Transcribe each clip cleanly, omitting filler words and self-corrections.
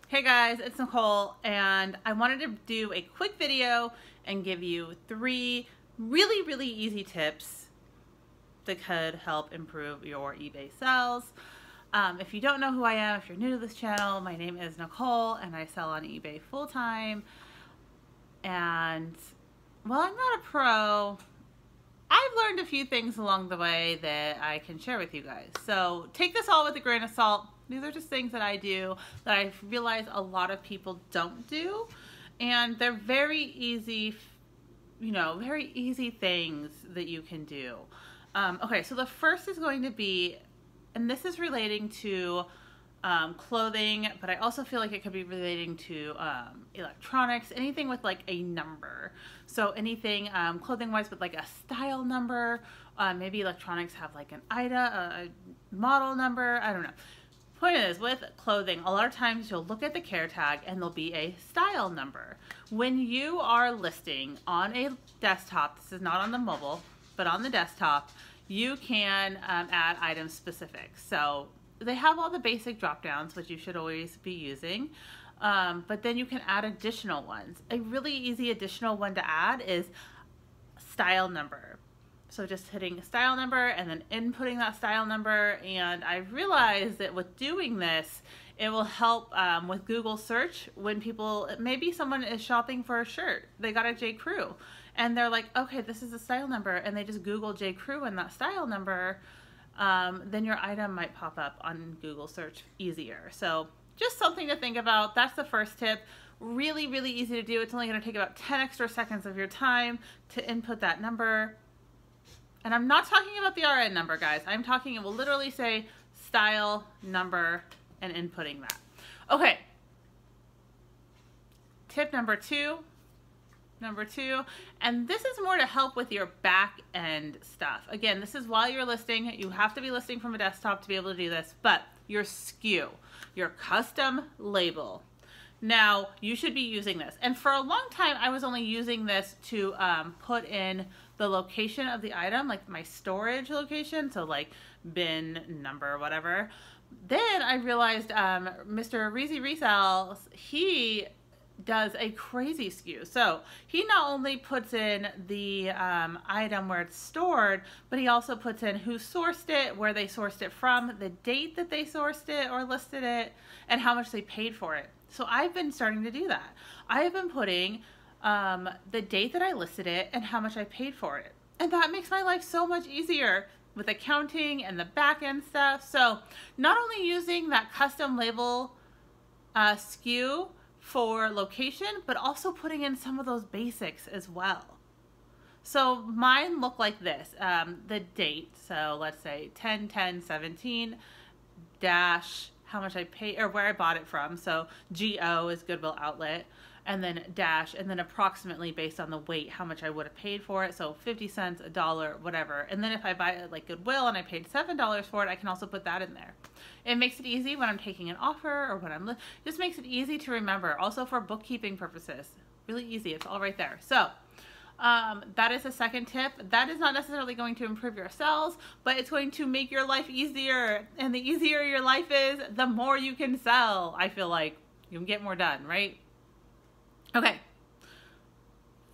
Hey guys, it's Nicole, and I wanted to do a quick video and give you 3 really easy tips that could help improve your eBay sales. If you don't know who I am, if you're new to this channel, my name is Nicole and I sell on eBay full-time. And while I'm not a pro, I've learned a few things along the way that I can share with you guys. So take this all with a grain of salt. These are just things that I do that I realize a lot of people don't do. And they're very easy, very easy things that you can do. Okay, so the first is going to be, and this is relating to clothing, but I also feel like it could be relating to electronics, anything with like a number. So anything clothing wise with like a style number, maybe electronics have like an item, a model number, I don't know. Point is, with clothing, a lot of times you'll look at the care tag and there'll be a style number. When you are listing on a desktop, this is not on the mobile, but on the desktop, you can add item specifics. So they have all the basic drop downs, which you should always be using, but then you can add additional ones. A really easy additional one to add is style number. So just hitting style number and then inputting that style number. And I realized that with doing this, it will help with Google search when people, maybe someone is shopping for a shirt. They got a J. Crew and they're like, okay, this is a style number. And they just Google J. Crew and that style number, then your item might pop up on Google search easier. So just something to think about. That's the first tip. Really easy to do. It's only going to take about 10 extra seconds of your time to input that number. And I'm not talking about the RN number, guys. I'm talking, it will literally say style number and inputting that. Okay. Tip number two, and this is more to help with your back end stuff. Again, this is while you're listing. You have to be listing from a desktop to be able to do this, but your SKU, your custom label. Now, you should be using this. And for a long time, I was only using this to put in the location of the item, like my storage location, so like bin number, whatever. Then I realized Mr. Reezy Resells, he does a crazy SKU. So he not only puts in the item where it's stored, but he also puts in who sourced it, where they sourced it from, the date that they sourced it or listed it, and how much they paid for it. So I've been starting to do that. I have been putting the date that I listed it and how much I paid for it. And that makes my life so much easier with accounting and the back end stuff. So not only using that custom label SKU for location, but also putting in some of those basics as well. So mine look like this, the date. So let's say 10/10/17 dash how much I paid or where I bought it from. So GO is Goodwill Outlet, and then dash, and then approximately based on the weight, how much I would have paid for it. So 50 cents, $1, whatever. And then if I buy it like Goodwill and I paid $7 for it, I can also put that in there. It makes it easy when I'm taking an offer or when I'm, just makes it easy to remember. Also for bookkeeping purposes, really easy. It's all right there. So that is the second tip. That is not necessarily going to improve your sales, but it's going to make your life easier. And the easier your life is, the more you can sell. I feel like you can get more done, right? Okay.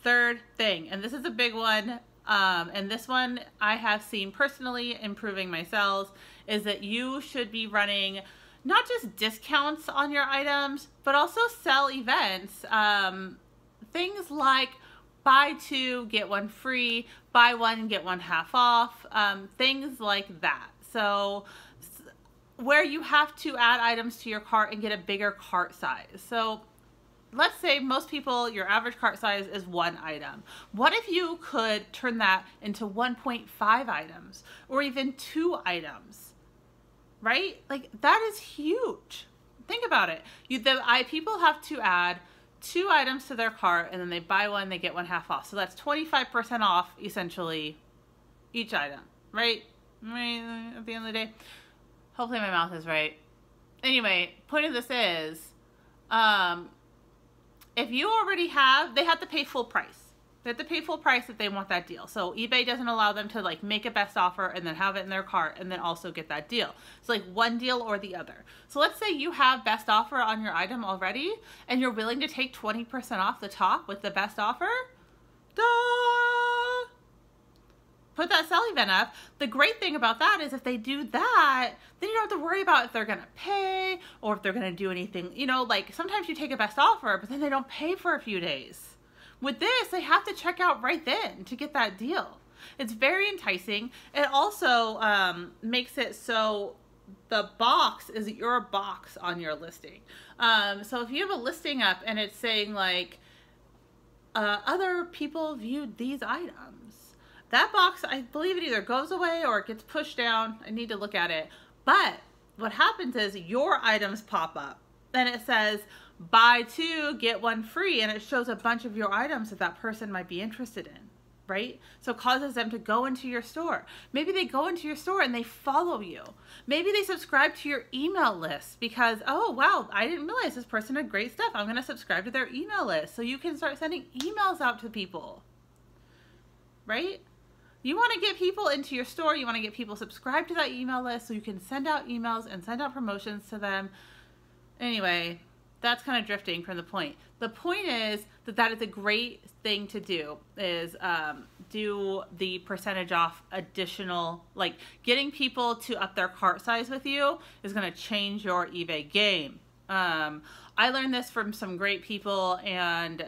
Third thing, and this is a big one, and this one I have seen personally improving my sales, is that you should be running not just discounts on your items, but also sell events. Things like buy 2, get 1 free, buy 1, get 1 half off, things like that. So where you have to add items to your cart and get a bigger cart size. So let's say most people, your average cart size is 1 item. What if you could turn that into 1.5 items or even 2 items, right? Like that is huge. Think about it. People have to add 2 items to their cart and then they buy 1, they get 1 half off. So that's 25% off essentially each item, right? At the end of the day, hopefully my mouth is right. Anyway, point of this is, if you already have, they have to pay full price. They have to pay full price if they want that deal. So eBay doesn't allow them to like make a best offer and then have it in their cart and then also get that deal. It's like one deal or the other. So let's say you have best offer on your item already and you're willing to take 20% off the top with the best offer. Duh! Put that sell event up. The great thing about that is if they do that, then you don't have to worry about if they're going to pay or if they're going to do anything. You know, like sometimes you take a best offer, but then they don't pay for a few days. With this, they have to check out right then to get that deal. It's very enticing. It also makes it so the box is your box on your listing. So if you have a listing up and it's saying like, other people viewed these items, that box, I believe it either goes away or it gets pushed down. I need to look at it. But what happens is your items pop up and it says, buy two, get one free. And it shows a bunch of your items that that person might be interested in, right? So it causes them to go into your store. Maybe they go into your store and they follow you. Maybe they subscribe to your email list because, oh, wow, I didn't realize this person had great stuff. I'm going to subscribe to their email list. So you can start sending emails out to people, right? You want to get people into your store. You want to get people subscribed to that email list so you can send out emails and send out promotions to them. Anyway, that's kind of drifting from the point. The point is that that is a great thing to do, is do the percentage off additional, like getting people to up their cart size with you is going to change your eBay game. I learned this from some great people and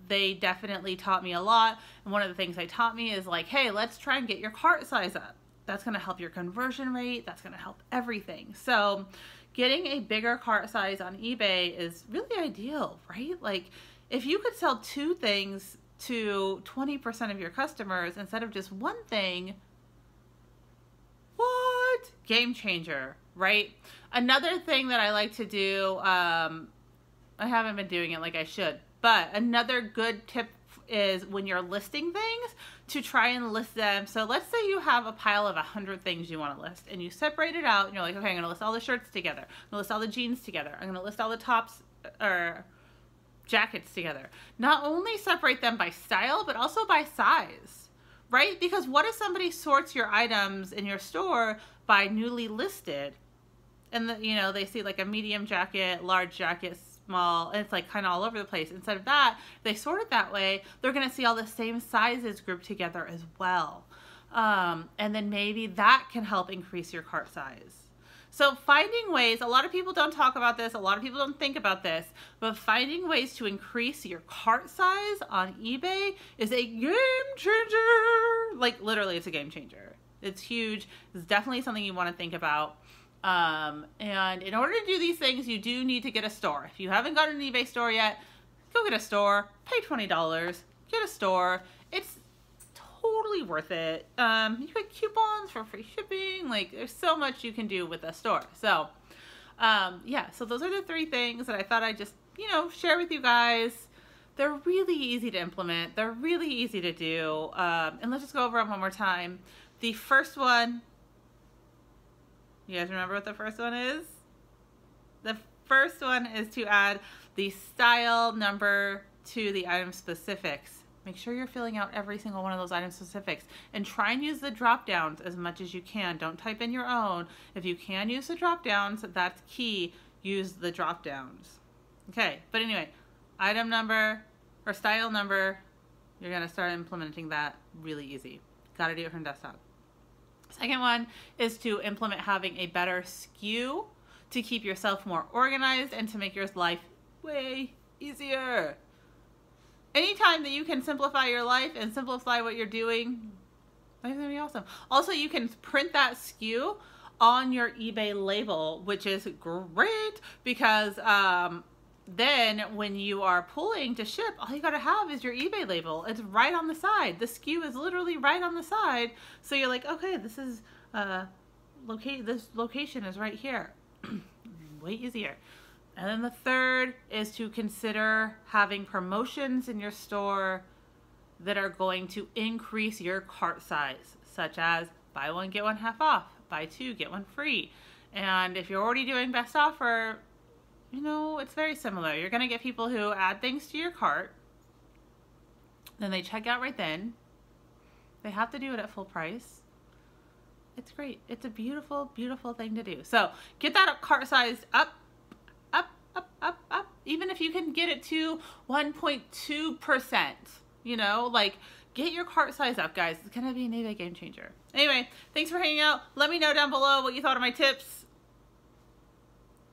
they definitely taught me a lot. And one of the things they taught me is like, hey, let's try and get your cart size up. That's going to help your conversion rate. That's going to help everything. So getting a bigger cart size on eBay is really ideal, right? Like if you could sell two things to 20% of your customers instead of just one thing, what? Game changer, right? Another thing that I like to do, I haven't been doing it like I should, but another good tip is when you're listing things to try and list them. So let's say you have a pile of 100 things you want to list and you separate it out and you're like, okay, I'm going to list all the shirts together. I'm going to list all the jeans together. I'm going to list all the tops or jackets together. Not only separate them by style, but also by size, right? Because what if somebody sorts your items in your store by newly listed and you know, they see like a medium jacket, large jacket, small, and it's like kind of all over the place. Instead of that, they sort it that way, they're going to see all the same sizes grouped together as well. And then maybe that can help increase your cart size. So finding ways, a lot of people don't talk about this, a lot of people don't think about this, but finding ways to increase your cart size on eBay is a game changer. Like literally it's a game changer. It's huge. It's definitely something you want to think about. And in order to do these things, you do need to get a store. If you haven't got an eBay store yet, go get a store, pay $20, get a store. It's totally worth it. You get coupons for free shipping. Like there's so much you can do with a store. So, yeah, so those are the three things that I thought I'd just, you know, share with you guys. They're really easy to implement. They're really easy to do. And let's just go over them one more time. The first one, you guys remember what the first one is? The first one is to add the style number to the item specifics. Make sure you're filling out every single one of those item specifics and try and use the drop downs as much as you can. Don't type in your own. If you can use the drop downs, that's key. Use the drop downs. Okay, but anyway, item number or style number, you're going to start implementing that really easy. Got to do it from desktop. Second one is to implement having a better SKU to keep yourself more organized and to make your life way easier. Anytime that you can simplify your life and simplify what you're doing, that's going to be awesome. Also, you can print that SKU on your eBay label, which is great because then when you are pulling to ship, all you got to have is your eBay label. It's right on the side. The SKU is literally right on the side. So you're like, okay, this is this location is right here. Way easier. And then the third is to consider having promotions in your store that are going to increase your cart size, such as buy one, get one half off, buy two, get one free. And if you're already doing best offer, you know, it's very similar. You're going to get people who add things to your cart then they check out right then. They have to do it at full price. It's great. It's a beautiful, beautiful thing to do. So get that cart size up, up, up, up, up. Even if you can get it to 1.2%, you know, like get your cart size up, guys. It's going to be an eBay game changer. Anyway, thanks for hanging out. Let me know down below what you thought of my tips.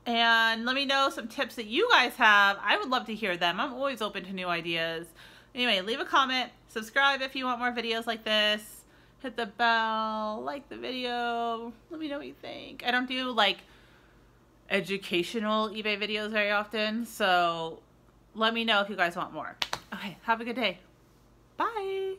And let me know some tips that you guys have. I would love to hear them. I'm always open to new ideas. Anyway, leave a comment. Subscribe if you want more videos like this. Hit the bell. Like the video. Let me know what you think. I don't do like educational eBay videos very often. So let me know if you guys want more. Okay, have a good day. Bye.